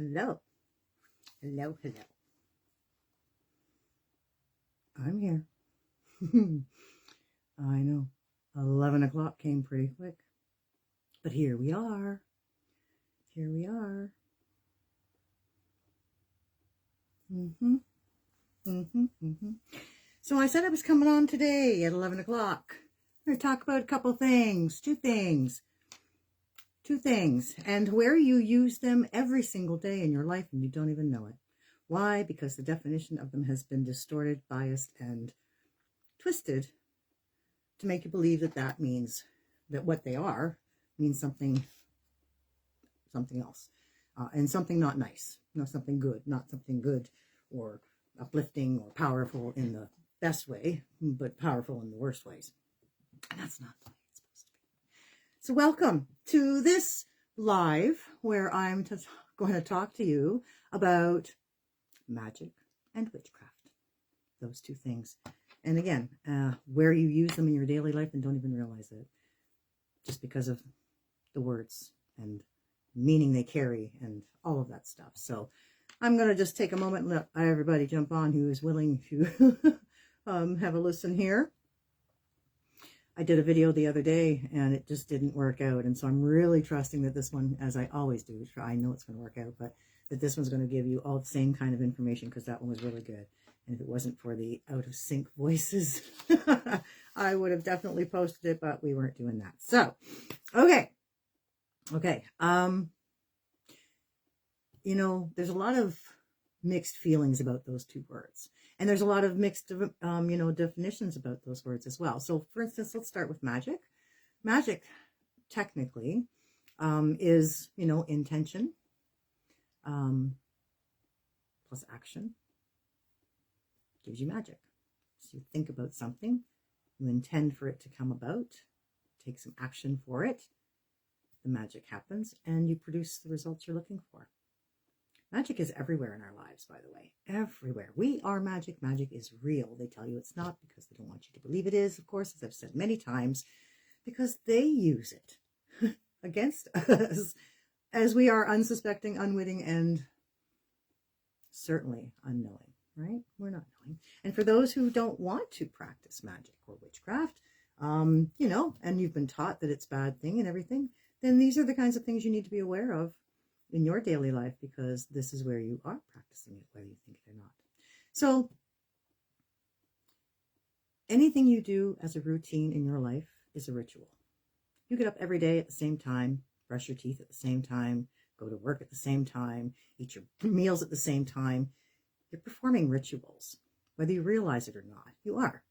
Hello. Hello, hello. I'm here. I know. 11 o'clock came pretty quick. But here we are. Here we are. So I said I was coming on today at 11 o'clock. We're going to talk about a couple things. Two things. And where you use them every single day in your life and you don't even know it. Why? Because the definition of them has been distorted, biased, and twisted to make you believe that that means that what they are means something else. And something not nice. Something good. Not something good or uplifting or powerful in the best way, but powerful in the worst ways. And that's not the way it's supposed to be. So welcome to this live where I'm going to talk to you about magic and witchcraft. Those two things. And again, where you use them in your daily life and don't even realize it. Just because of the words and meaning they carry and all of that stuff. So I'm going to just take a moment and let everybody jump on who is willing to have a listen here. I did a video the other day and it just didn't work out. And so I'm really trusting that this one, as I always do, I know it's going to work out, but that this one's going to give you all the same kind of information because that one was really good. And if it wasn't for the out of sync voices, I would have definitely posted it, but we weren't doing that. So, okay. There's a lot of mixed feelings about those two words. And there's a lot of mixed, definitions about those words as well. So, for instance, let's start with magic. Magic, technically, is, intention plus action gives you magic. So you think about something, you intend for it to come about, take some action for it, the magic happens, and you produce the results you're looking for. Magic is everywhere in our lives, by the way. Everywhere. We are magic. Magic is real. They tell you it's not because they don't want you to believe it is, of course, as I've said many times, because they use it against us as we are unsuspecting, unwitting, and certainly unknowing, right? We're not knowing. And for those who don't want to practice magic or witchcraft, and you've been taught that it's a bad thing and everything, then these are the kinds of things you need to be aware of in your daily life, because this is where you are practicing it, whether you think it or not. So anything you do as a routine in your life is a ritual. You get up every day at the same time, brush your teeth at the same time, go to work at the same time, eat your meals at the same time. You're performing rituals, whether you realize it or not. You are.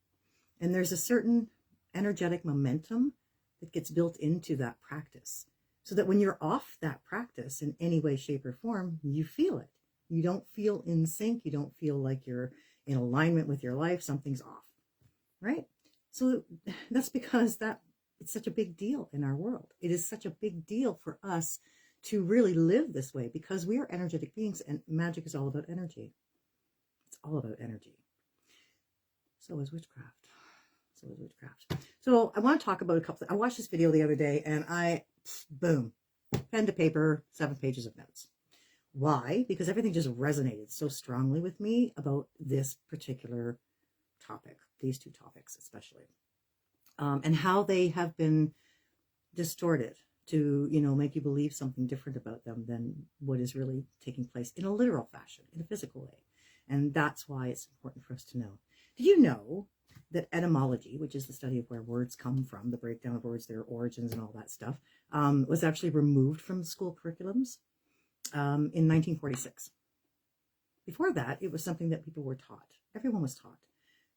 And there's a certain energetic momentum that gets built into that practice, so that when you're off that practice in any way, shape, or form, you feel it. You don't feel in sync. You don't feel like you're in alignment with your life. Something's off, right? So that's because it's such a big deal in our world. It is such a big deal for us to really live this way, because we are energetic beings, and magic is all about energy. It's all about energy. So is witchcraft. So I want to talk about a couple. I watched this video the other day, and boom, pen to paper, 7 pages of notes. Why? Because everything just resonated so strongly with me about this particular topic, these two topics especially, and how they have been distorted to, make you believe something different about them than what is really taking place in a literal fashion, in a physical way. And that's why it's important for us to know. Did you know that etymology, which is the study of where words come from, the breakdown of words, their origins and all that stuff, was actually removed from school curriculums in 1946. Before that, it was something that people were taught. Everyone was taught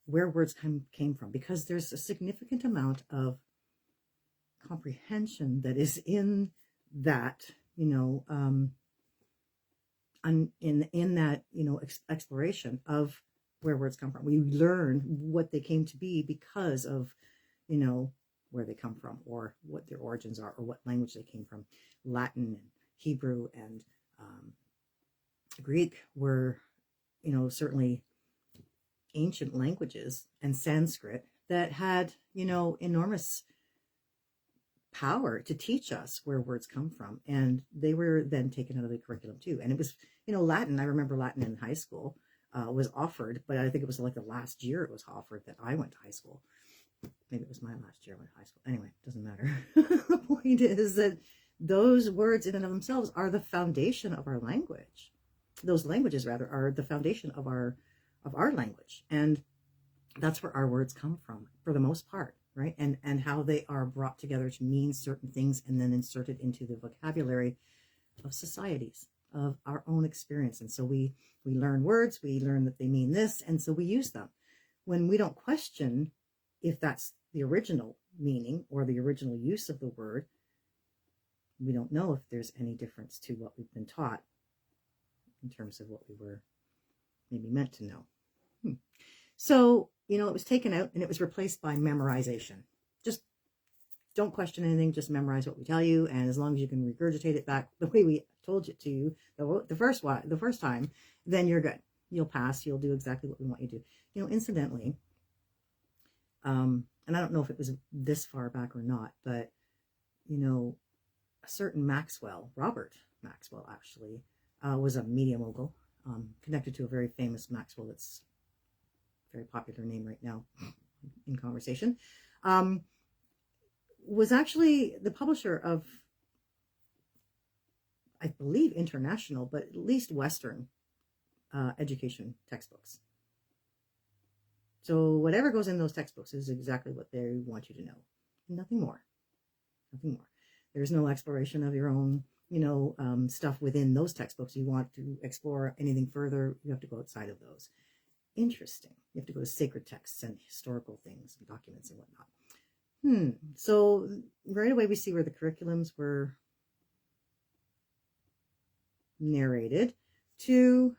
where words came from, because there's a significant amount of comprehension that is in that, in that, exploration of where words come from. We learn what they came to be because of, where they come from, or what their origins are, or what language they came from. Latin and Hebrew and Greek were, certainly ancient languages, and Sanskrit that had, enormous power to teach us where words come from. And they were then taken out of the curriculum too. And it was, Latin. I remember Latin in high school was offered, but I think it was like the last year it was offered that I went to high school. Maybe it was my last year I went to high school. Anyway, it doesn't matter. The point is that those words in and of themselves are the foundation of our language. Those languages, rather, are the foundation of our language. And that's where our words come from, for the most part, right? And how they are brought together to mean certain things and then inserted into the vocabulary of societies, of our own experience. And so we learn words, we learn that they mean this, and so we use them. When we don't question if that's the original meaning or the original use of the word, we don't know if there's any difference to what we've been taught in terms of what we were maybe meant to know. So, it was taken out and it was replaced by memorization. Just don't question anything, just memorize what we tell you. And as long as you can regurgitate it back the way we told it to you the first time, then you're good. You'll pass. You'll do exactly what we want you to do. Incidentally, and I don't know if it was this far back or not, but, a certain Robert Maxwell actually, was a media mogul, connected to a very famous Maxwell that's a very popular name right now in conversation, was actually the publisher of, I believe, international, but at least Western education textbooks. So whatever goes in those textbooks is exactly what they want you to know. Nothing more. Nothing more. There's no exploration of your own, stuff within those textbooks. You want to explore anything further, you have to go outside of those. Interesting. You have to go to sacred texts and historical things and documents and whatnot. So right away we see where the curriculums were narrated to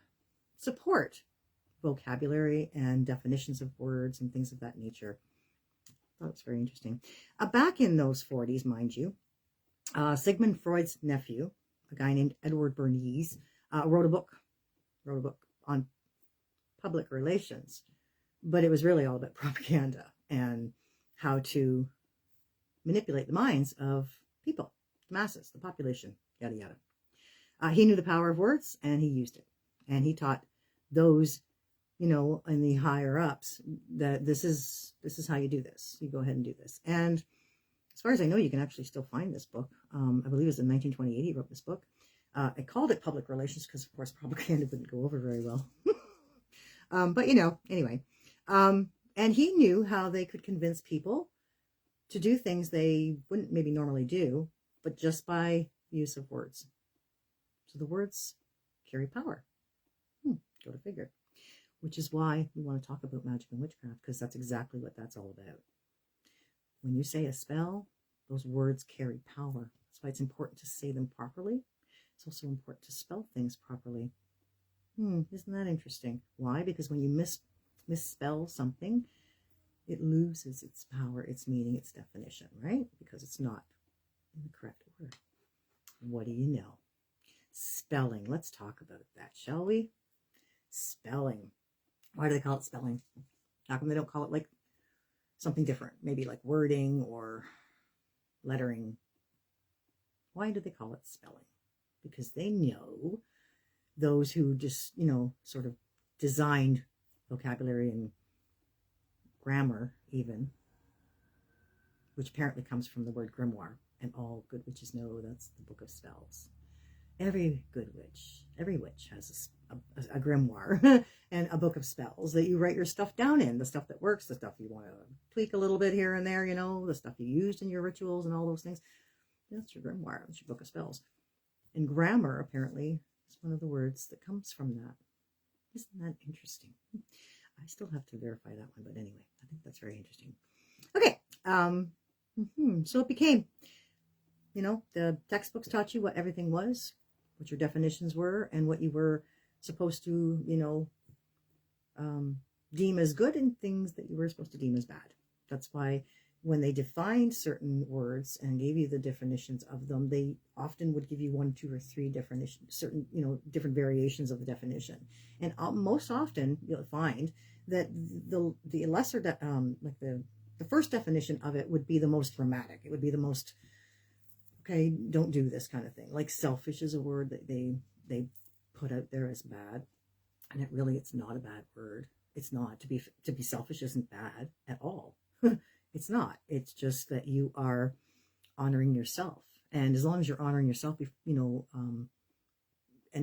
support vocabulary and definitions of words and things of that nature. I thought it was very interesting. Back in those 40s, mind you, Sigmund Freud's nephew, a guy named Edward Bernays, wrote a book on public relations, but it was really all about propaganda and how to manipulate the minds of people, the masses, the population, yada yada. He knew the power of words and he used it, and he taught those, in the higher ups, that this is how you do this. You go ahead and do this. And as far as I know, you can actually still find this book. I believe it was in 1928 he wrote this book. I called it Public Relations because, of course, propaganda wouldn't go over very well. But, anyway. And he knew how they could convince people to do things they wouldn't maybe normally do, but just by use of words. So the words carry power. Go to figure. Which is why we want to talk about magic and witchcraft, because that's exactly what that's all about. When you say a spell, those words carry power. That's why it's important to say them properly. It's also important to spell things properly. Isn't that interesting? Why? Because when you misspell something, it loses its power, its meaning, its definition, right? Because it's not in the correct order. What do you know? Spelling. Let's talk about that, shall we? Spelling. Why do they call it spelling? How come they don't call it like something different? Maybe like wording or lettering. Why do they call it spelling? Because they know, those who just, sort of designed vocabulary and grammar even, which apparently comes from the word grimoire, and all good witches know that's the book of spells. Every witch has a grimoire and a book of spells that you write your stuff down in, the stuff that works, the stuff you want to tweak a little bit here and there, the stuff you used in your rituals and all those things. That's your grimoire, that's your book of spells. And grammar, apparently, is one of the words that comes from that. Isn't that interesting? I still have to verify that one, but anyway, I think that's very interesting. Okay, so it became, the textbooks taught you what everything was, what your definitions were, and what you were supposed to, deem as good, and things that you were supposed to deem as bad. That's why when they defined certain words and gave you the definitions of them, they often would give you 1, 2, or 3 definitions, certain, different variations of the definition. And most often you'll find that the lesser, like the first definition of it would be the most dramatic. It would be the most Okay, don't do this kind of thing. Like selfish is a word that they put out there as bad, and it's not a bad word. It's not. To be selfish isn't bad at all. It's not. It's just that you are honoring yourself, and as long as you're honoring yourself, and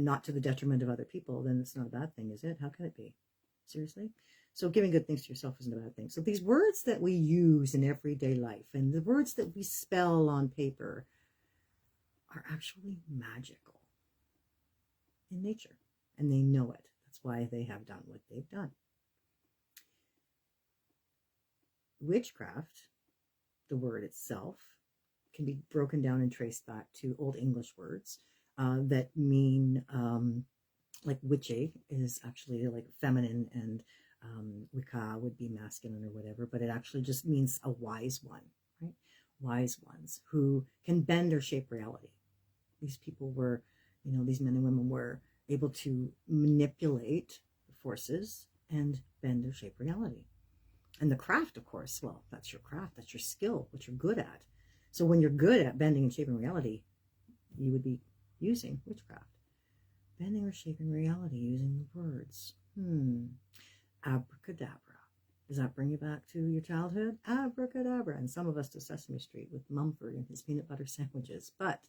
not to the detriment of other people, then it's not a bad thing, is it? How can it be? Seriously? So giving good things to yourself isn't a bad thing. So these words that we use in everyday life and the words that we spell on paper are actually magical in nature, and they know it. That's why they have done what they've done. Witchcraft, the word itself, can be broken down and traced back to Old English words that mean, like witchy is actually like feminine, and Wicca would be masculine or whatever, but it actually just means a wise one, right? Wise ones who can bend or shape reality. These people were, these men and women were able to manipulate the forces and bend or shape reality. And the craft, of course, well, that's your craft, that's your skill, what you're good at. So when you're good at bending and shaping reality, you would be using witchcraft. Bending or shaping reality using the words. Abracadabra. Does that bring you back to your childhood? Abracadabra. And some of us to Sesame Street with Mumford and his peanut butter sandwiches. But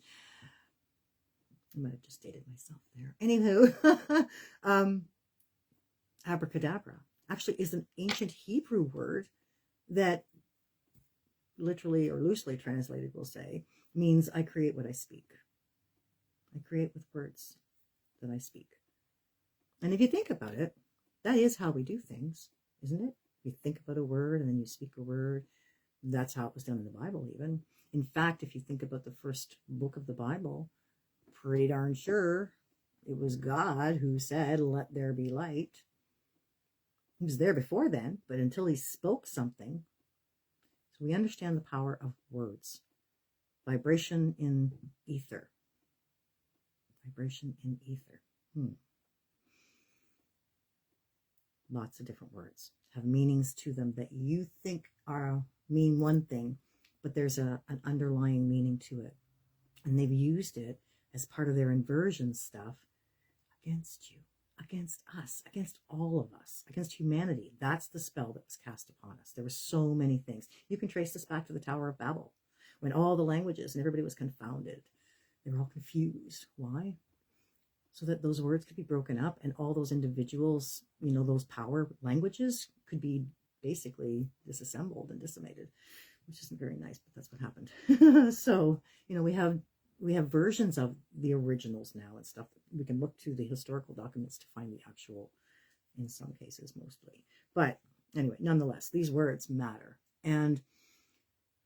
I might have just dated myself there. Anywho, abracadabra actually is an ancient Hebrew word that literally or loosely translated, we'll say, means I create what I speak. I create with words that I speak. And if you think about it, that is how we do things, isn't it? You think about a word and then you speak a word. That's how it was done in the Bible even. In fact, if you think about the first book of the Bible, pretty darn sure it was God who said, "Let there be light." He was there before then, but until he spoke something. So we understand the power of words. Vibration in ether. Vibration in ether. Lots of different words have meanings to them that you think mean one thing, but there's an underlying meaning to it. And they've used it as part of their inversion stuff against you, against us, against all of us, against humanity. That's the spell that was cast upon us. There were so many things. You can trace this back to the Tower of Babel, when all the languages and everybody was confounded. They were all confused. Why? So that those words could be broken up and all those individuals, those power languages could be basically disassembled and decimated, which isn't very nice, but that's what happened. So, we have versions of the originals now and stuff. We can look to the historical documents to find the actual, in some cases, mostly. But anyway, nonetheless, these words matter, and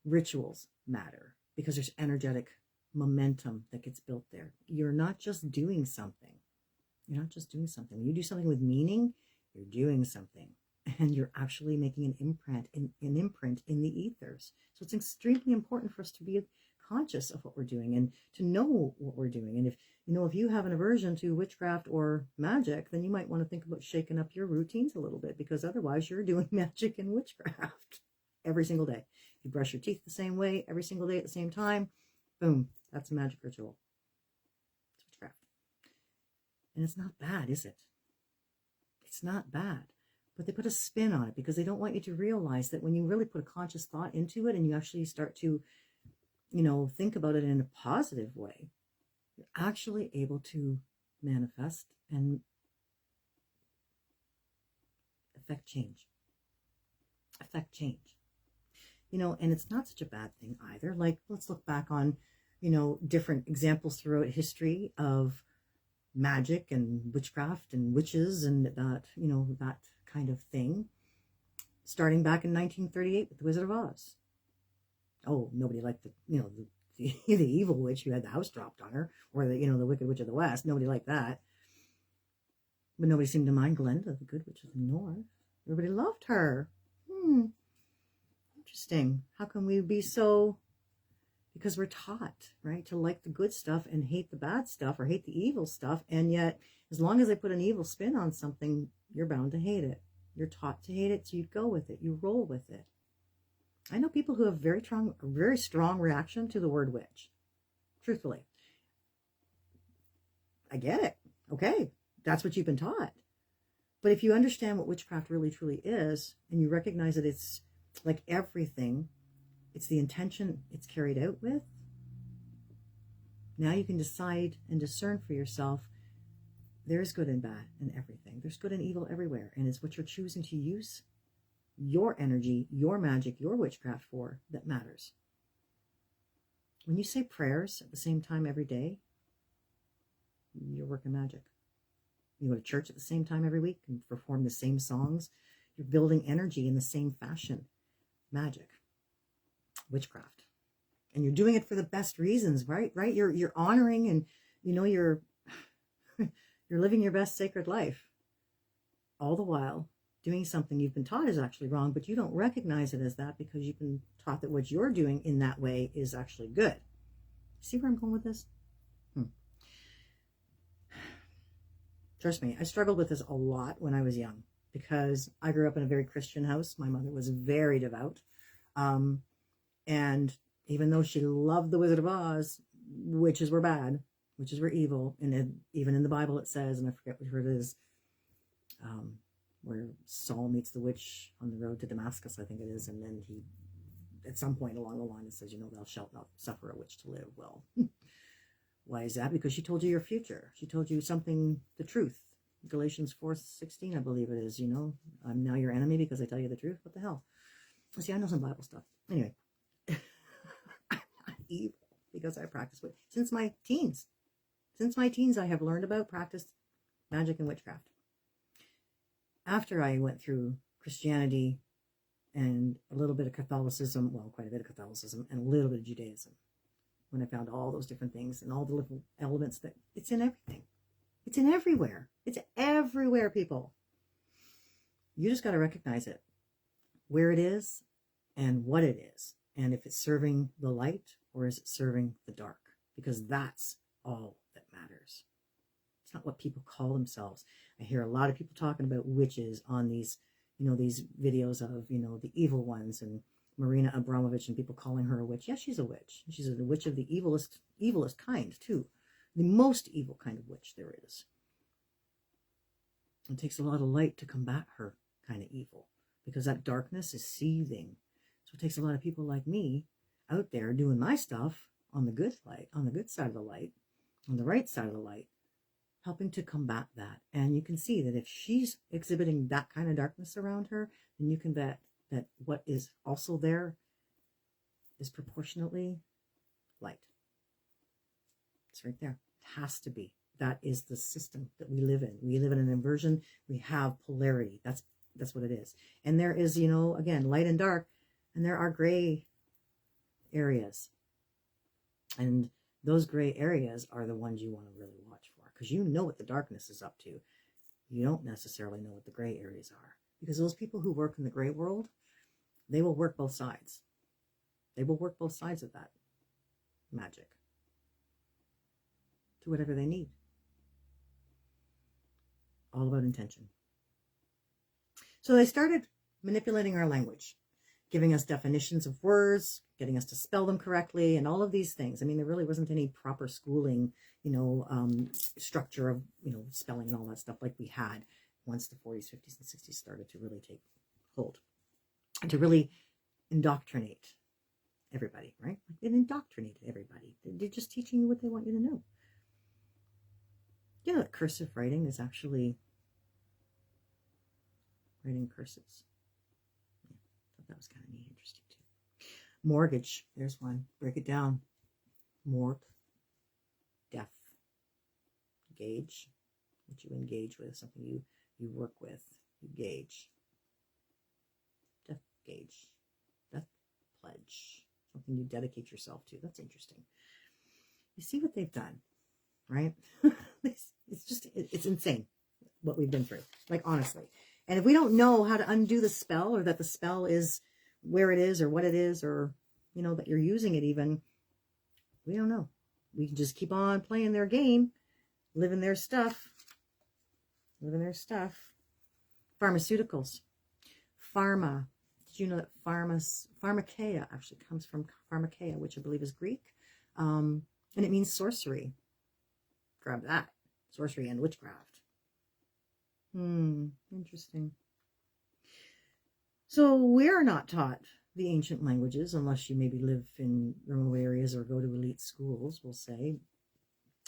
rituals matter because there's energetic momentum that gets built there. You're not just doing something. You're not just doing something. When you do something with meaning, you're doing something, and you're actually making an imprint in the ethers. So it's extremely important for us to be conscious of what we're doing and to know what we're doing. And if you have an aversion to witchcraft or magic, then you might want to think about shaking up your routines a little bit, because otherwise you're doing magic and witchcraft every single day. You brush your teeth the same way every single day at the same time. Boom, that's a magic ritual. It's witchcraft. And it's not bad, is it? It's not bad. But they put a spin on it because they don't want you to realize that when you really put a conscious thought into it and you actually start to, think about it in a positive way, you're actually able to manifest and affect change. And it's not such a bad thing either. Like, let's look back on, different examples throughout history of magic and witchcraft and witches and that, that kind of thing. Starting back in 1938 with The Wizard of Oz. Oh, nobody liked the evil witch who had the house dropped on her, or the Wicked Witch of the West. Nobody liked that. But nobody seemed to mind Glenda, the Good Witch of the North. Everybody loved her. Interesting. How can we be so? Because we're taught, right, to like the good stuff and hate the bad stuff or hate the evil stuff. And yet, as long as they put an evil spin on something, you're bound to hate it. You're taught to hate it, so you go with it. You roll with it. I know people who have very strong reaction to the word witch. truthfully. I get it. Okay, that's what you've been taught. But if you understand what witchcraft really truly is, and you recognize that it's like everything, it's the intention it's carried out with, now you can decide and discern for yourself, there's good and bad in everything. There's good and evil everywhere. And it's what you're choosing to use your energy, your magic, your witchcraft for that matters. When you say prayers at the same time every day, you're working magic. You go to church at the same time every week and perform the same songs. You're building energy in the same fashion. Magic. Witchcraft. And you're doing it for the best reasons, right? Right? You're honoring and you're you're living your best sacred life. All the while doing something you've been taught is actually wrong, but you don't recognize it as that because you've been taught that what you're doing in that way is actually good. See where I'm going with this? Trust me, I struggled with this a lot when I was young because I grew up in a very Christian house. My mother was very devout. And even though she loved the Wizard of Oz, witches were bad, witches were evil. And even in the Bible it says, and I forget what it is, where Saul meets the witch on the road to Damascus, I think it is. And then he, at some point along the line, it says, thou shalt not suffer a witch to live. Well, why is that? Because she told you your future. She told you something, the truth. Galatians 4:16, I believe it is, I'm now your enemy because I tell you the truth. What the hell? See, I know some Bible stuff. Anyway, I'm not evil because I practice it. Since my teens, I have learned about, practiced magic and witchcraft. After I went through Christianity and a little bit of Catholicism, well, quite a bit of Catholicism, and a little bit of Judaism, when I found all those different things and all the little elements that it's in everything. It's in everywhere. It's everywhere, people. You just got to recognize it, where it is and what it is. And if it's serving the light or is it serving the dark? Because that's all that matters. It's not what people call themselves. I hear a lot of people talking about witches on these, these videos of, the evil ones and Marina Abramovich and people calling her a witch. Yes, she's a witch. She's a witch of the evilest kind, too. The most evil kind of witch there is. It takes a lot of light to combat her kind of evil because that darkness is seething. So it takes a lot of people like me out there doing my stuff on the good light, on the good side of the light, on the right side of the light, helping to combat that. And you can see that if she's exhibiting that kind of darkness around her, then you can bet that what is also there is proportionately light. It's right there. It has to be. That is the system that we live in. We live in an inversion. We have polarity. That's what it is. And there is, again, light and dark, and there are gray areas. And those gray areas are the ones you want to really watch for because you know what the darkness is up to. You don't necessarily know what the gray areas are because those people who work in the gray world, they will work both sides. They will work both sides of that magic to whatever they need. All about intention. So they started manipulating our language, giving us definitions of words, getting us to spell them correctly, and all of these things. I mean, there really wasn't any proper schooling, structure of, spelling and all that stuff like we had once the 40s, 50s, and 60s started to really take hold. And to really indoctrinate everybody, right? It indoctrinated everybody. They're just teaching you what they want you to know. You know that cursive writing is actually writing cursives. Yeah, I thought that was kind of neat, interesting too. Mortgage, there's one. Break it down. Mort, death. Gauge, what you engage with, something you work with, you gauge. Death gauge. Death pledge. Something you dedicate yourself to. That's interesting. You see what they've done, right? It's insane what we've been through, like honestly. And if we don't know how to undo the spell or that the spell is where it is or what it is or, that you're using it even, we don't know. We can just keep on playing their game, living their stuff. Pharmaceuticals. Pharma. Did you know that pharmakeia actually comes from pharmakeia, which I believe is Greek? And And it means sorcery. Grab that. Sorcery and witchcraft. Interesting. So we're not taught the ancient languages unless you maybe live in remote areas or go to elite schools, we'll say.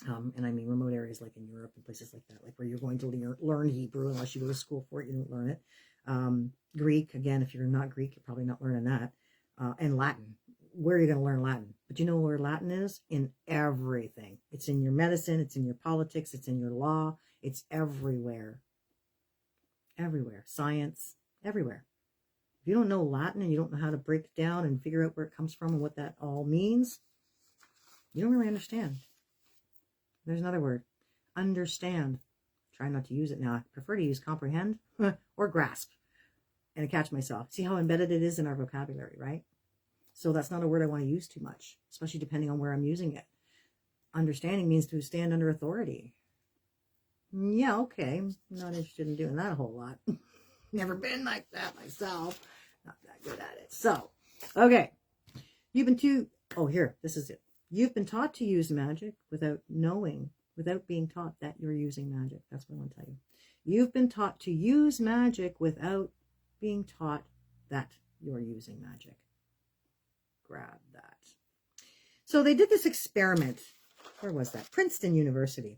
And I mean remote areas like in Europe and places like that, like where you're going to learn Hebrew unless you go to school for it, you don't learn it. Greek, again, if you're not Greek, you're probably not learning that. And Latin. Where are you going to learn Latin? But you know where Latin is? In everything. It's in your medicine, it's in your politics, it's in your law, it's everywhere. Everywhere. Science, everywhere. If you don't know Latin and you don't know how to break it down and figure out where it comes from and what that all means, you don't really understand. There's another word. Understand. Try not to use it now. I prefer to use comprehend or grasp. And I catch myself. See how embedded it is in our vocabulary, right? So that's not a word I want to use too much, especially depending on where I'm using it. Understanding means to stand under authority. Yeah, okay. I'm not interested in doing that a whole lot. Never been like that myself. Not that good at it. So, okay. This is it. You've been taught to use magic without knowing, without being taught that you're using magic. That's what I want to tell you. You've been taught to use magic without being taught that you're using magic. Grab that. So they did this experiment. Where was that? Princeton University.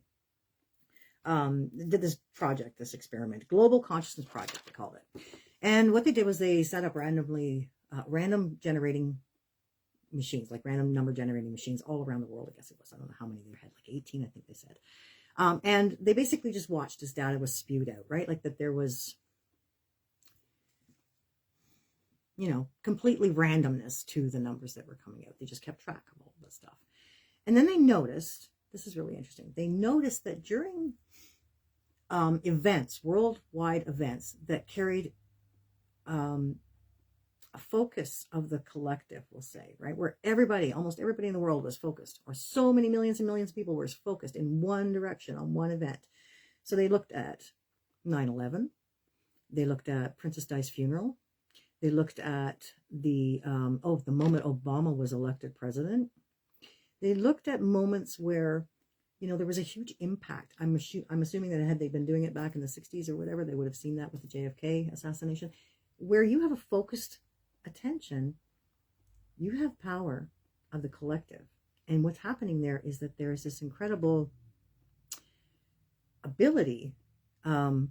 Did this project, this experiment. Global Consciousness Project, they called it. And what they did was they set up random generating machines, like random number generating machines all around the world. I guess it was, I don't know how many they had, like 18, I think they said. And they basically just watched as data was spewed out, right? Like that there was, completely randomness to the numbers that were coming out. They just kept track of all this stuff. And then they noticed, this is really interesting, they noticed that during events, worldwide events that carried a focus of the collective, we'll say, right? Where almost everybody in the world was focused, or so many millions and millions of people were focused in one direction on one event. So they looked at 9/11. They looked at Princess Di's funeral. They looked at the moment Obama was elected president. They looked at moments where, there was a huge impact. I'm assuming that had they been doing it back in the 60s or whatever, they would have seen that with the JFK assassination. Where you have a focused attention, you have power of the collective. And what's happening there is that there is this incredible ability for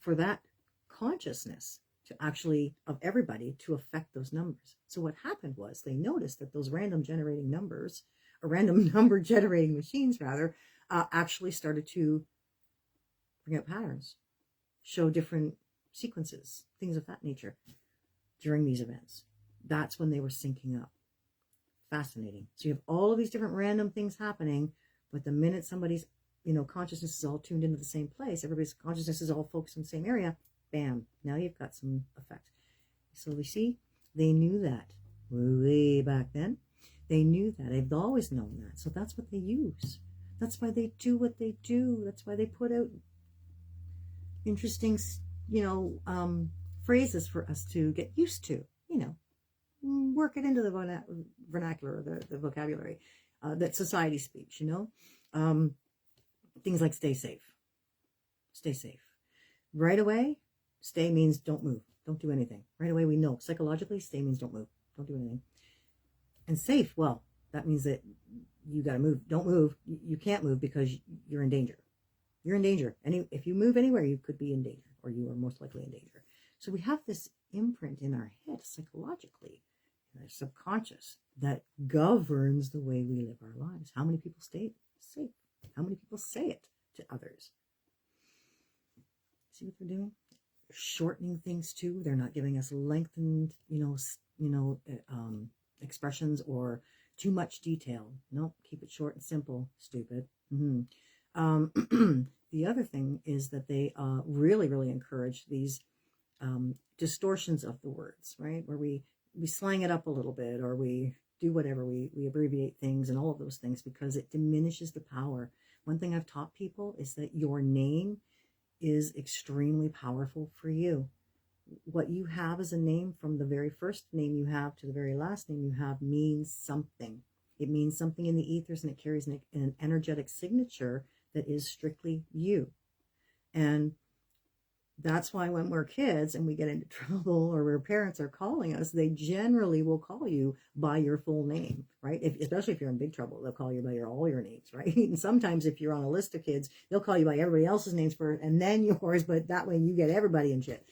that consciousness to actually, of everybody, to affect those numbers. So what happened was they noticed that those random number generating machines actually started to bring out patterns, show different sequences, things of that nature during these events. That's when they were syncing up. Fascinating. So you have all of these different random things happening, but the minute somebody's, consciousness is all tuned into the same place, everybody's consciousness is all focused in the same area, bam, now you've got some effect. So we see, they knew that way back then. They knew that. They've always known that. So that's what they use. That's why they do what they do. That's why they put out interesting, phrases for us to get used to, work it into the vernacular, the vocabulary that society speaks, things like stay safe. Stay safe. Right away, stay means don't move. Don't do anything. Right away, we know. Psychologically, stay means don't move. Don't do anything. And safe, well, that means that you got to move. Don't move. You can't move because you're in danger. You're in danger. If you move anywhere, you could be in danger, or you are most likely in danger. So we have this imprint in our head psychologically, in our subconscious, that governs the way we live our lives. How many people stay safe? How many people say it to others? See what they're doing? They're shortening things too. They're not giving us lengthened, expressions or too much detail. No, keep it short and simple, stupid. The other thing is that they really, really encourage these distortions of the words, right? Where we slang it up a little bit, or we do whatever, we abbreviate things and all of those things, because it diminishes the power. One thing I've taught people is that your name is extremely powerful for you. What you have as a name, from the very first name you have to the very last name you have, means something. It means something in the ethers, and it carries an energetic signature that is strictly you. And that's why when we're kids and we get into trouble, or our parents are calling us, they generally will call you by your full name, right? Especially if you're in big trouble, they'll call you by all your names, right? And sometimes if you're on a list of kids, they'll call you by everybody else's names first and then yours, but that way you get everybody in shit.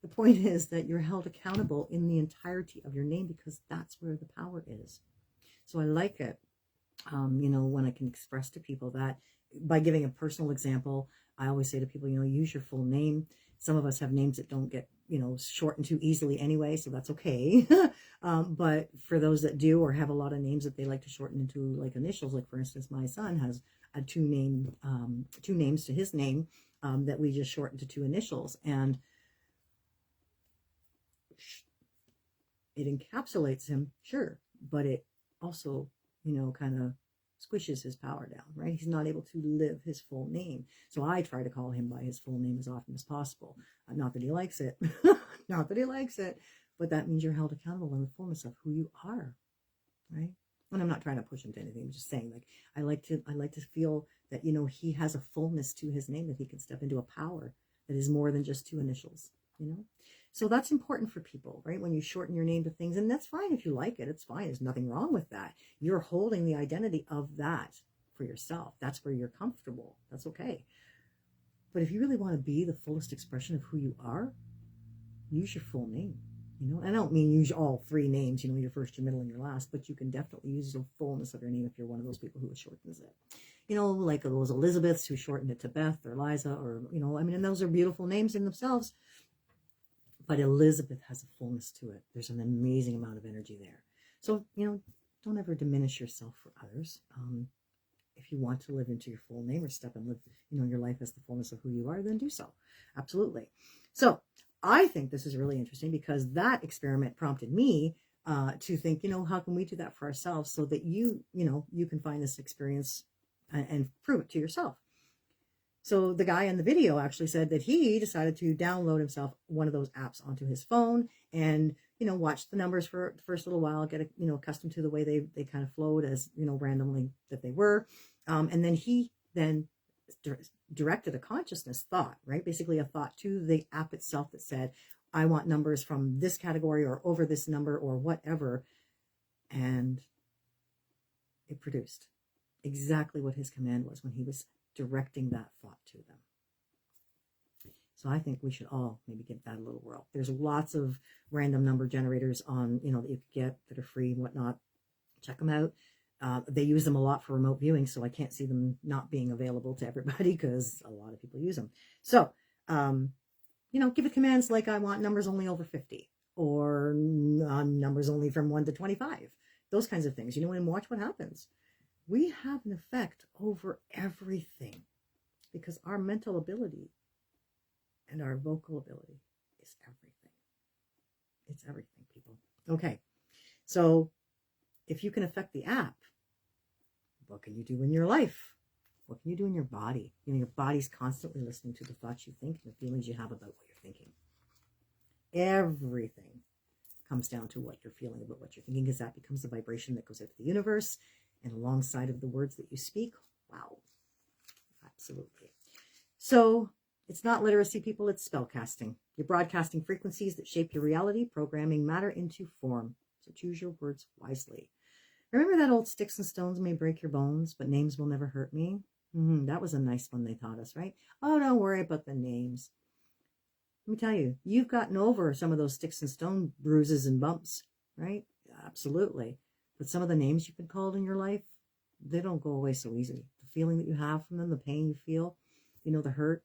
The point is that you're held accountable in the entirety of your name, because that's where the power is. So I like it, when I can express to people that by giving a personal example. I always say to people, use your full name. Some of us have names that don't get, shortened too easily anyway, so that's okay. But for those that do, or have a lot of names that they like to shorten into like initials, like for instance, my son has two names to his name that we just shortened to two initials, and it encapsulates him, sure, but it also, kind of squishes his power down, right? He's not able to live his full name. So I try to call him by his full name as often as possible. Not that he likes it, not that he likes it, but that means you're held accountable in the fullness of who you are, right? And I'm not trying to push him to anything. I'm just saying, like, I like to feel that, he has a fullness to his name, that he can step into a power that is more than just two initials, So that's important for people, right? When you shorten your name to things, and that's fine if you like it. It's fine. There's nothing wrong with that. You're holding the identity of that for yourself. That's where you're comfortable. That's okay. But if you really want to be the fullest expression of who you are, use your full name. And I don't mean use all three names, your first, your middle, and your last, but you can definitely use the fullness of your name if you're one of those people who shortens it. Like those Elizabeths who shortened it to Beth or Liza, or, and those are beautiful names in themselves. But Elizabeth has a fullness to it. There's an amazing amount of energy there. So, don't ever diminish yourself for others. If you want to live into your full name, or step and live, your life as the fullness of who you are, then do so. Absolutely. So I think this is really interesting, because that experiment prompted me to think, how can we do that for ourselves, so that you can find this experience and prove it to yourself. So the guy in the video actually said that he decided to download himself one of those apps onto his phone, and, watch the numbers for the first little while, get, accustomed to the way they kind of flowed as, randomly that they were. And then he directed a consciousness thought, right? Basically a thought to the app itself that said, I want numbers from this category, or over this number, or whatever. And it produced exactly what his command was when he was directing that thought to them. So I think we should all maybe give that a little whirl. There's lots of random number generators on, that you can get that are free and whatnot. Check them out. They use them a lot for remote viewing, so I can't see them not being available to everybody, because a lot of people use them. So, give it commands like, I want numbers only over 50, or numbers only from 1 to 25. Those kinds of things, and watch what happens. We have an effect over everything, because our mental ability and our vocal ability is everything. It's everything, people. Okay, so if you can affect the app, what can you do in your life? What can you do in your body? Your body's constantly listening to the thoughts you think and the feelings you have about what you're thinking. Everything comes down to what you're feeling about what you're thinking, because that becomes the vibration that goes out to the universe. And alongside of the words that you speak, wow, absolutely. So it's not literacy, people, it's spell casting. You're broadcasting frequencies that shape your reality, programming matter into form. So choose your words wisely. Remember that old sticks and stones may break your bones, but names will never hurt me? That was a nice one they taught us, right? Oh, don't worry about the names. Let me tell you, you've gotten over some of those sticks and stone bruises and bumps, right? Absolutely. But some of the names you've been called in your life, they don't go away so easily. The feeling that you have from them, the pain you feel, the hurt,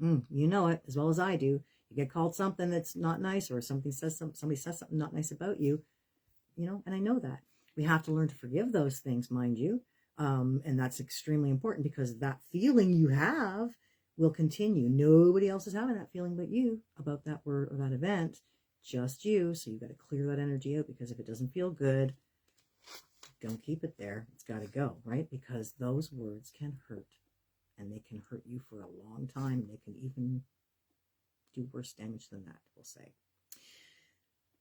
you know it as well as I do. You get called something that's not nice, or somebody says something not nice about you, and I know that. We have to learn to forgive those things, mind you. And that's extremely important, because that feeling you have will continue. Nobody else is having that feeling but you about that word or that event. Just you. So you've got to clear that energy out, because if it doesn't feel good, don't keep it there. It's got to go, right? Because those words can hurt, and they can hurt you for a long time. They can even do worse damage than that, we'll say.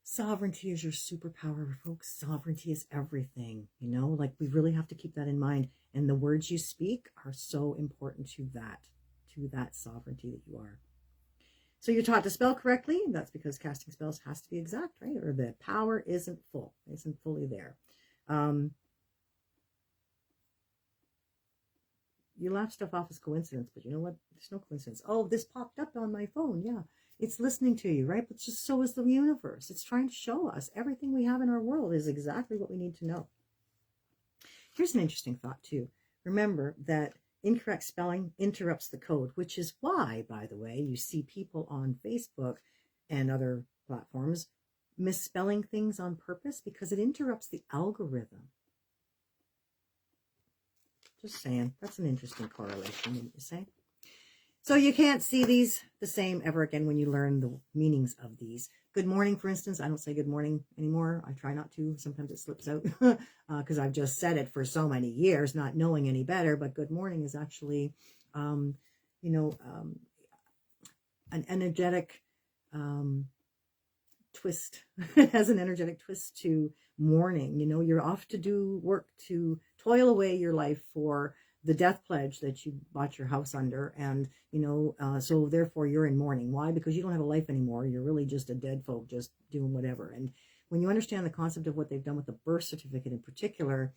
Sovereignty is your superpower, folks. Sovereignty is everything, you know, like we really have to keep that in mind. And the words you speak are so important to that sovereignty that you are. So you're taught to spell correctly. That's because casting spells has to be exact, right? Or the power isn't fully there. You laugh stuff off as coincidence, but you know what? There's no coincidence. Oh, this popped up on my phone. Yeah, it's listening to you, right? But just so is the universe. It's trying to show us everything we have in our world is exactly what we need to know. Here's an interesting thought, too. Remember that incorrect spelling interrupts the code, which is why, by the way, you see people on Facebook and other platforms misspelling things on purpose because it interrupts the algorithm. Just saying, that's an interesting correlation, wouldn't you say? So you can't see these the same ever again when you learn the meanings of these. Good morning, for instance, I don't say good morning anymore. I try not to. Sometimes it slips out because I've just said it for so many years, not knowing any better. But good morning is actually, an energetic twist. It has an energetic twist to morning. You know, you're off to do work to toil away your life for the death pledge that you bought your house under. And, so therefore you're in mourning. Why? Because you don't have a life anymore. You're really just a dead folk just doing whatever. And when you understand the concept of what they've done with the birth certificate in particular,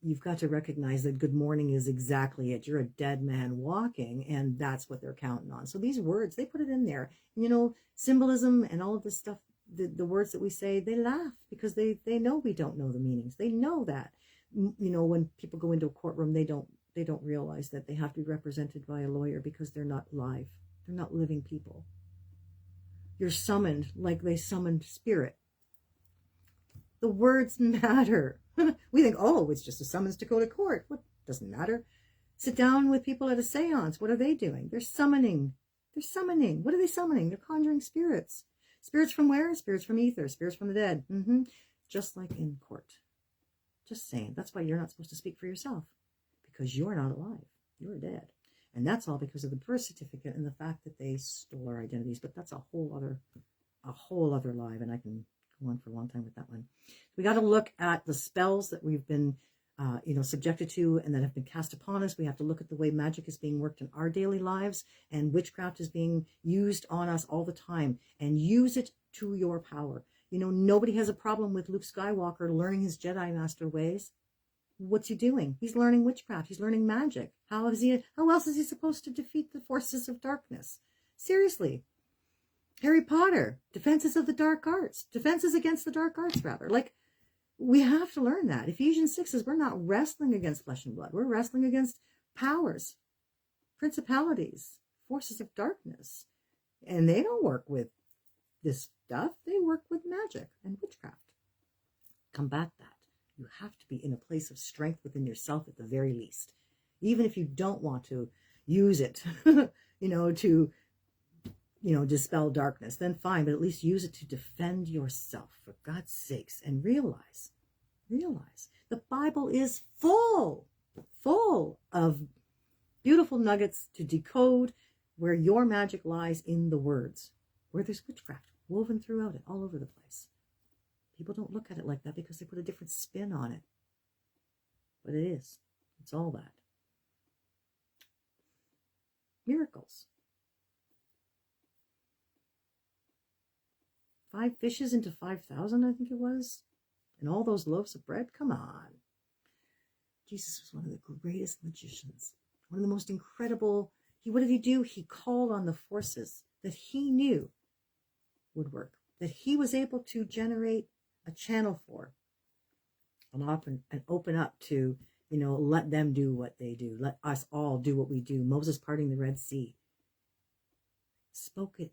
you've got to recognize that good morning is exactly it. You're a dead man walking, and that's what they're counting on. So these words, they put it in there. Symbolism and all of this stuff, the words that we say, they laugh because they know we don't know the meanings. They know that. When people go into a courtroom, they don't realize that they have to be represented by a lawyer because they're not live. They're not living people. You're summoned like they summoned spirit. The words matter. We think, oh, it's just a summons to go to court. What doesn't matter? Sit down with people at a seance. What are they doing? They're summoning. What are they summoning? They're conjuring spirits. Spirits from where? Spirits from ether. Spirits from the dead. Just like in court. Just saying. That's why you're not supposed to speak for yourself. Because you're not alive. You're dead. And that's all because of the birth certificate and the fact that they stole our identities. But that's a whole other live, and I can go on for a long time with that one. We got to look at the spells that we've been subjected to and that have been cast upon us. We have to look at the way magic is being worked in our daily lives, and witchcraft is being used on us all the time, and use it to your power. Nobody has a problem with Luke Skywalker learning his Jedi Master ways. What's he doing? He's learning witchcraft. He's learning magic. How else is he supposed to defeat the forces of darkness? Seriously. Harry Potter, defenses of the dark arts. Defenses against the dark arts, rather. Like, we have to learn that. Ephesians 6 says we're not wrestling against flesh and blood. We're wrestling against powers, principalities, forces of darkness. And they don't work with this stuff. They work with magic and witchcraft. Combat that. You have to be in a place of strength within yourself at the very least. Even if you don't want to use it, to dispel darkness, then fine, but at least use it to defend yourself, for God's sakes. And realize the Bible is full of beautiful nuggets to decode where your magic lies in the words, where there's witchcraft woven throughout it, all over the place. People don't look at it like that because they put a different spin on it. But it is. It's all that. Miracles. 5 fishes into 5,000, I think it was. And all those loaves of bread. Come on. Jesus was one of the greatest magicians. One of the most incredible. What did he do? He called on the forces that he knew would work. That he was able to generate a channel for. And open up to, let them do what they do. Let us all do what we do. Moses parting the Red Sea. Spoke it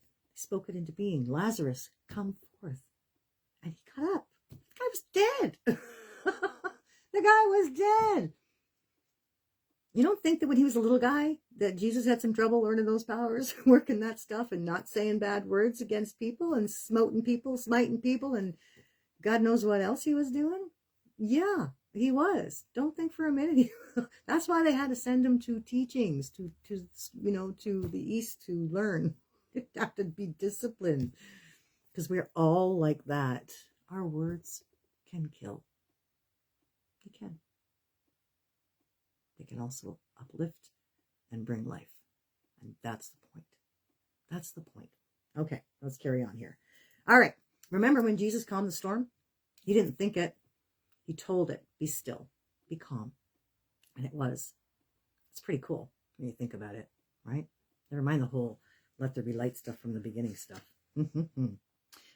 into being. Lazarus, come forth. And he got up. The guy was dead. The guy was dead. You don't think that when he was a little guy that Jesus had some trouble learning those powers, working that stuff and not saying bad words against people and smiting people and God knows what else he was doing? Yeah, he was. Don't think for a minute. That's why they had to send him to teachings, to the East to learn. You have to be disciplined. because we're all like that. Our words can kill. They can. They can also uplift and bring life. And that's the point. That's the point. Okay, let's carry on here. All right. Remember when Jesus calmed the storm? He didn't think it. He told it, be still, be calm. And it was. It's pretty cool when you think about it, right? Never mind the whole let there be light stuff from the beginning stuff.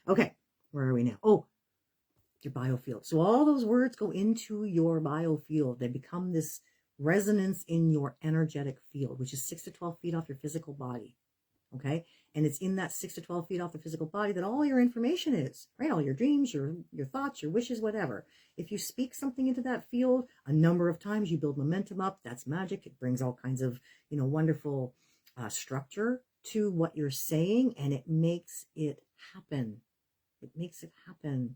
Okay, where are we now? Oh, your biofield. So all those words go into your biofield. They become this resonance in your energetic field, which is 6 to 12 feet off your physical body. Okay, and it's in that 6 to 12 feet off the physical body that all your information is, right? All your dreams, your thoughts, your wishes, whatever. If you speak something into that field a number of times, you build momentum up. That's magic. It brings all kinds of, wonderful structure to what you're saying, and it makes it happen. It makes it happen.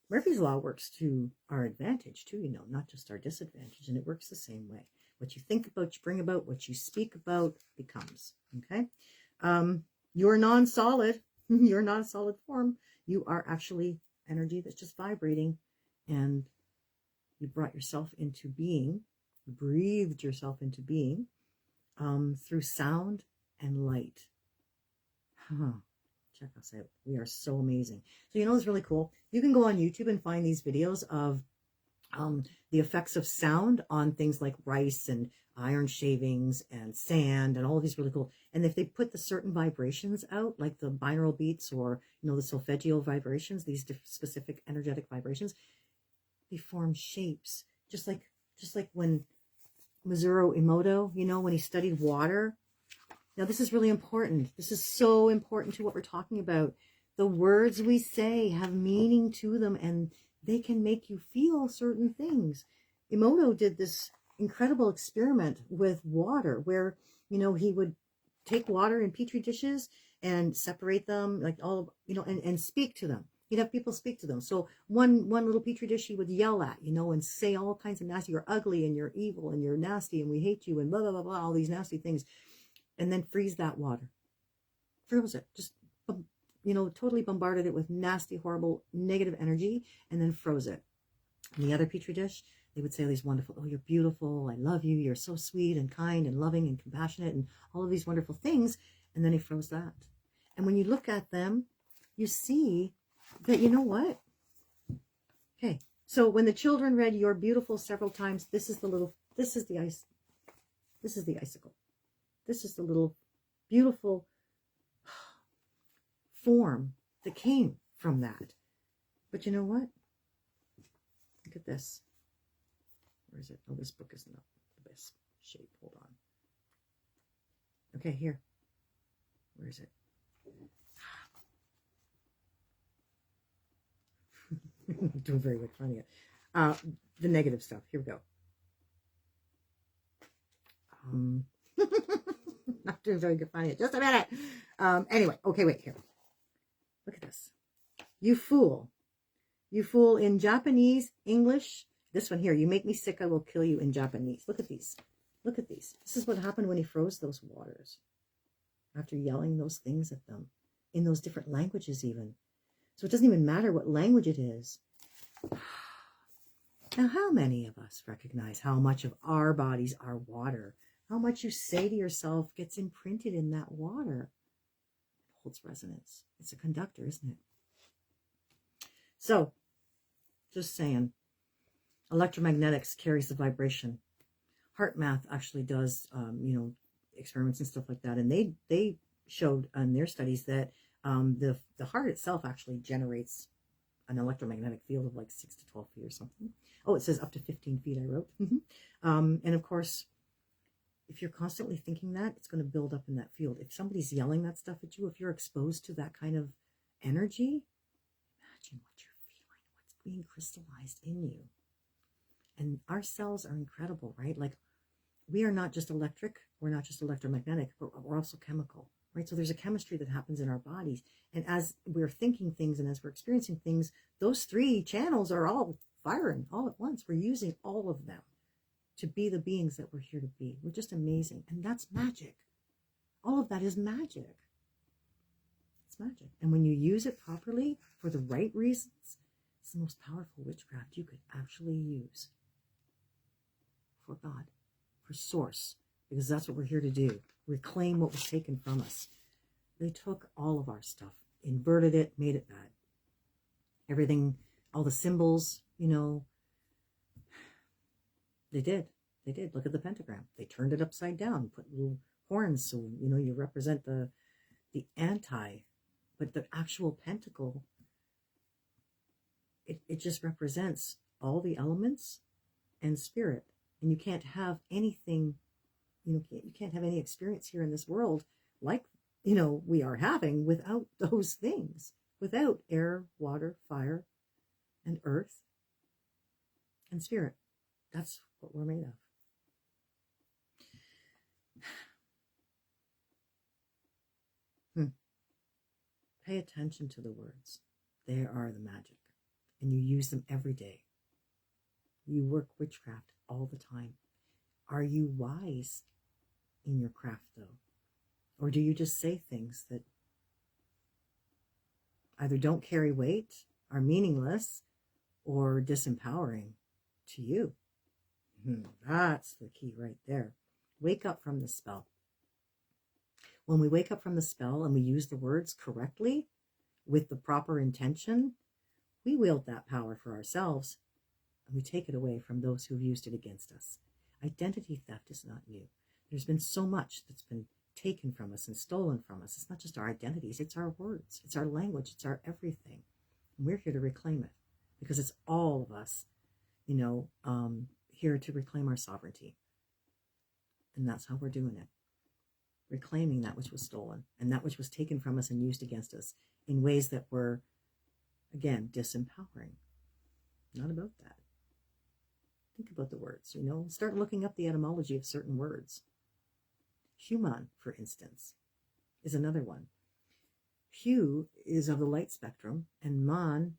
Murphy's Law works to our advantage too, not just our disadvantage, and it works the same way. What you think about, you bring about. What you speak about becomes. Okay? You're non-solid. You're not a solid form. You are actually energy that's just vibrating, and you brought yourself into being, breathed yourself into being through sound and light. Check us out. We are so amazing. So what's really cool? You can go on YouTube and find these videos of the effects of sound on things like rice and iron shavings and sand and all of these really cool. And if they put the certain vibrations out, like the binaural beats or, the solfeggio vibrations, these specific energetic vibrations, they form shapes. Just like when Masaru Emoto, when he studied water. Now, this is really important. This is so important to what we're talking about. The words we say have meaning to them, and they can make you feel certain things. Emoto did this incredible experiment with water where, he would take water in petri dishes and separate them, like all, and speak to them. He'd have people speak to them. So one little petri dish he would yell at, and say all kinds of nasty, you're ugly and you're evil and you're nasty and we hate you and blah, blah, blah, blah, all these nasty things. And then freeze that water. Froze it. Just, totally bombarded it with nasty, horrible, negative energy, and then froze it. In the other petri dish, they would say all these wonderful, oh, you're beautiful, I love you, you're so sweet and kind and loving and compassionate and all of these wonderful things. And then he froze that. And when you look at them, you see that, what? Okay, so when the children read you're beautiful several times, this is the icicle. This is the little beautiful form that came from that. But you know what? Look at this. Where is it? Oh, this book is not the best shape. Hold on. Okay, here. Where is it? I'm doing very good finding it. The negative stuff. Here we go. Not doing very good finding it. Just a minute. Anyway, okay, wait, here. Look at this. You fool. You fool in Japanese, English. This one here. You make me sick, I will kill you in Japanese. Look at these. Look at these. This is what happened when he froze those waters. After yelling those things at them. In those different languages even. So it doesn't even matter what language it is. Now, how many of us recognize how much of our bodies are water? How much you say to yourself gets imprinted in that water. It holds resonance. It's a conductor, isn't it? So, just saying, electromagnetics carries the vibration. Heart math actually does, experiments and stuff like that. And they showed in their studies that the heart itself actually generates an electromagnetic field of like 6 to 12 feet or something. Oh, it says up to 15 feet, I wrote. And of course, if you're constantly thinking that, it's going to build up in that field. If somebody's yelling that stuff at you, if you're exposed to that kind of energy, imagine what you're feeling, what's being crystallized in you. And our cells are incredible, right? Like, we are not just electric, we're not just electromagnetic, but we're also chemical, right? So there's a chemistry that happens in our bodies. And as we're thinking things and as we're experiencing things, those 3 channels are all firing all at once. We're using all of them to be the beings that we're here to be. We're just amazing. And that's magic. All of that is magic. It's magic. And when you use it properly for the right reasons, it's the most powerful witchcraft you could actually use for God, for source, because that's what we're here to do. Reclaim what was taken from us. They took all of our stuff, inverted it, made it bad. Everything, all the symbols, you know, they did. They did. Look at the pentagram. They turned it upside down, put little horns so, you know, you represent the anti, but the actual pentacle, it just represents all the elements and spirit. And you can't have anything, you know, you can't have any experience here in this world like, you know, we are having without those things, without air, water, fire, and earth and spirit. That's what we're made of. Pay attention to the words. They are the magic. And you use them every day. You work witchcraft all the time. Are you wise in your craft, though? Or do you just say things that either don't carry weight, are meaningless, or disempowering to you? That's the key right there. Wake up from the spell. When we wake up from the spell and we use the words correctly with the proper intention, we wield that power for ourselves and we take it away from those who've used it against us. Identity theft is not new. There's been so much that's been taken from us and stolen from us. It's not just our identities, it's our words, it's our language, it's our everything. And we're here to reclaim it because it's all of us, you know, here to reclaim our sovereignty. And that's how we're doing it. Reclaiming that which was stolen and that which was taken from us and used against us in ways that were, again, disempowering. Not about that. Think about the words, you know, start looking up the etymology of certain words. Human, for instance, is another one. Hu is of the light spectrum and man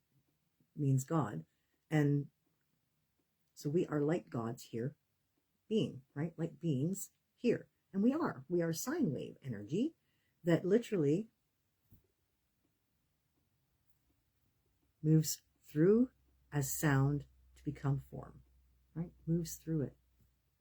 means God. And so we are light gods here, being, right? Light beings here. And we are sine wave energy that literally moves through as sound to become form, right? Moves through it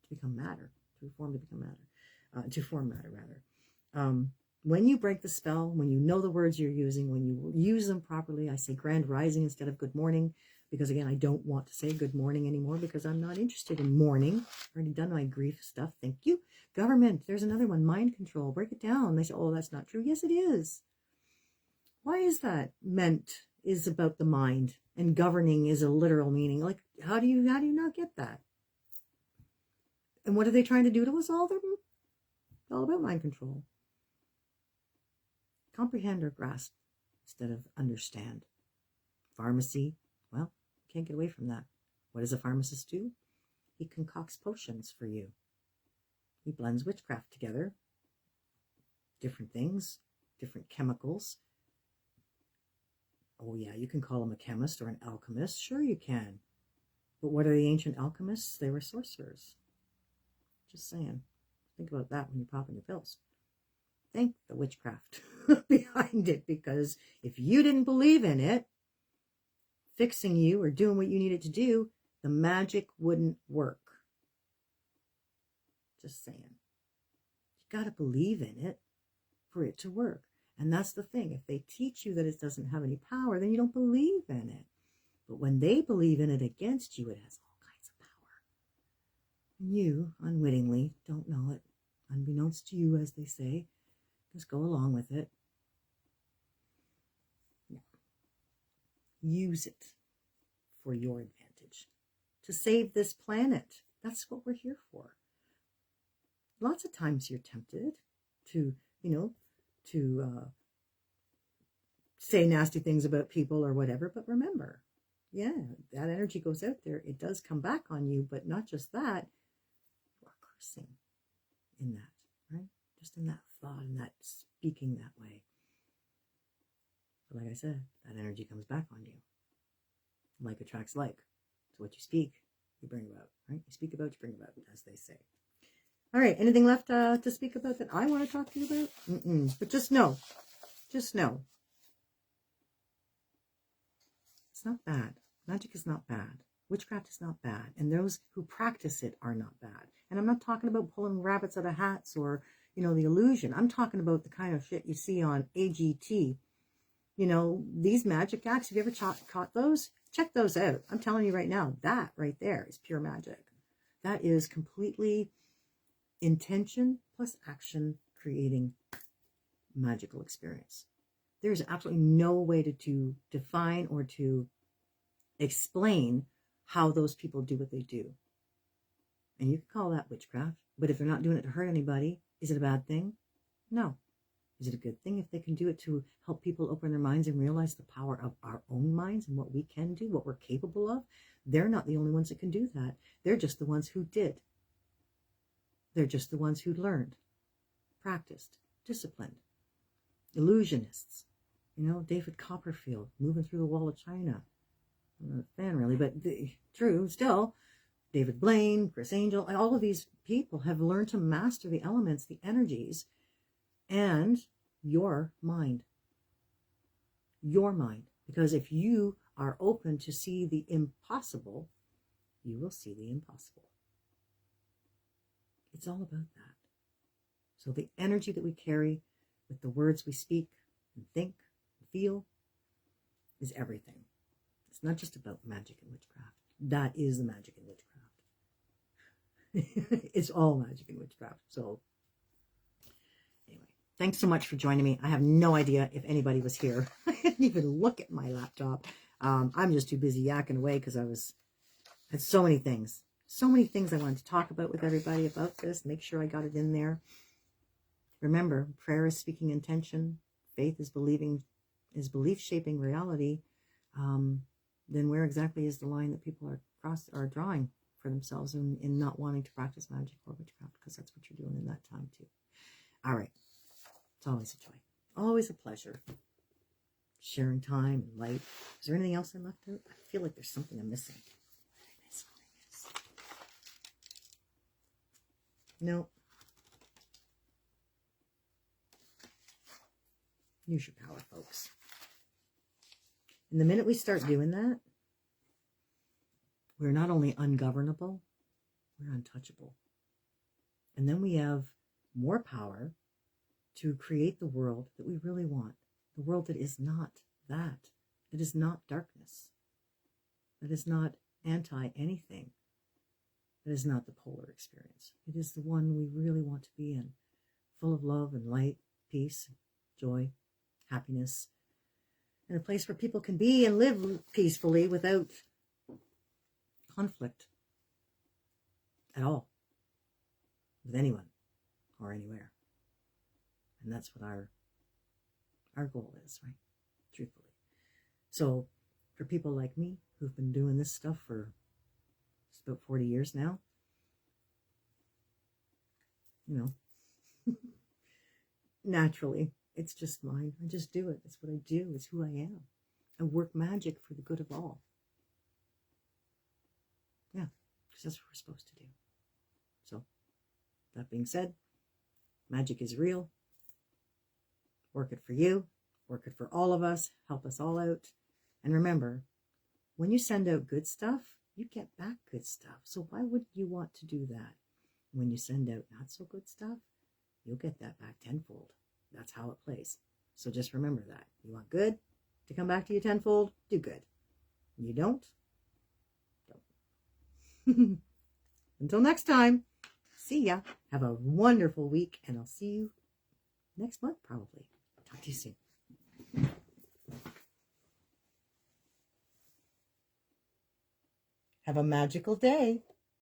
to become matter, through form to become matter, to form matter rather. When you break the spell, when you know the words you're using, when you use them properly, I say grand rising instead of good morning, because again, I don't want to say good morning anymore because I'm not interested in mourning. I've already done my grief stuff. Thank you. Government, there's another one, mind control. Break it down. They say, oh, that's not true. Yes, it is. Why is that? Meant is about the mind and governing is a literal meaning. Like, how do you not get that? And what are they trying to do to us all? They're all about mind control. Comprehend or grasp instead of understand. Pharmacy, well, can't get away from that. What does a pharmacist do? He concocts potions for you. He blends witchcraft together. Different things, different chemicals. Oh yeah, you can call him a chemist or an alchemist. Sure you can. But what are the ancient alchemists? They were sorcerers. Just saying. Think about that when you're popping your pills. Thank the witchcraft behind it, because if you didn't believe in it, fixing you or doing what you needed to do, the magic wouldn't work. Just saying. You got to believe in it for it to work. And that's the thing. If they teach you that it doesn't have any power, then you don't believe in it. But when they believe in it against you, it has all kinds of power. And you, unwittingly, don't know it. Unbeknownst to you, as they say. Just go along with it. Yeah. Use it for your advantage. To save this planet. That's what we're here for. Lots of times you're tempted to, say nasty things about people or whatever. But remember, yeah, that energy goes out there. It does come back on you, but not just that. You are cursing in that, right? Just in that thought and that speaking that way. But like I said, that energy comes back on you. Like attracts like. So what you speak, you bring about, right? You speak about, you bring about, as they say. All right, anything left to speak about that I want to talk to you about? But just know, It's not bad. Magic is not bad. Witchcraft is not bad. And those who practice it are not bad. And I'm not talking about pulling rabbits out of hats or, you know, the illusion. I'm talking about the kind of shit you see on AGT. You know, these magic acts, have you ever caught those? Check those out. I'm telling you right now, that right there is pure magic. That is completely intention plus action creating magical experience. There's absolutely no way to define or to explain how those people do what they do. And you can call that witchcraft, but if they're not doing it to hurt anybody, is it a bad thing? No. Is it a good thing if they can do it to help people open their minds and realize the power of our own minds and what we can do, what we're capable of? They're not the only ones that can do that. They're just the ones who did. They're just the ones who learned, practiced, disciplined. Illusionists. You know, David Copperfield moving through the wall of China. I'm not a fan really, but true still. David Blaine, Chris Angel, all of these people have learned to master the elements, the energies, and your mind. Your mind. Because if you are open to see the impossible, you will see the impossible. It's all about that. So the energy that we carry with the words we speak and think and feel is everything. It's not just about magic and witchcraft. That is the magic and witchcraft. It's all magic and witchcraft. So anyway, thanks so much for joining me. I have no idea if anybody was here. I didn't even look at my laptop. I'm just too busy yakking away because I had so many things I wanted to talk about with everybody about this. Make sure I got it in there. Remember, prayer is speaking intention. Faith is belief shaping reality. Then where exactly is the line that people are drawing for themselves in not wanting to practice magic or witchcraft? Because that's what you're doing in that time too. All right. It's always a joy. Always a pleasure. Sharing time and light. Is there anything else I left out? I feel like there's something I'm missing. No. Use your power, folks. And the minute we start doing that, we're not only ungovernable, we're untouchable. And then we have more power to create the world that we really want. The world that is not that. That is not darkness. That is not anti-anything. That is not the polar experience. It is the one we really want to be in. Full of love and light, peace, joy, happiness. And a place where people can be and live peacefully without conflict at all with anyone or anywhere. And that's what our goal is, right? Truthfully. So for people like me who've been doing this stuff for just about 40 years now, you know, naturally, it's just mine. I just do it. It's what I do. It's who I am. I work magic for the good of all. Yeah, because that's what we're supposed to do. So, that being said, magic is real. Work it for you. Work it for all of us. Help us all out. And remember, when you send out good stuff, you get back good stuff. So why would you want to do that? When you send out not so good stuff, you'll get that back tenfold. That's how it plays. So just remember that. You want good to come back to you tenfold? Do good. You don't? Don't. Until next time, see ya. Have a wonderful week, and I'll see you next month, probably. Talk to you soon. Have a magical day.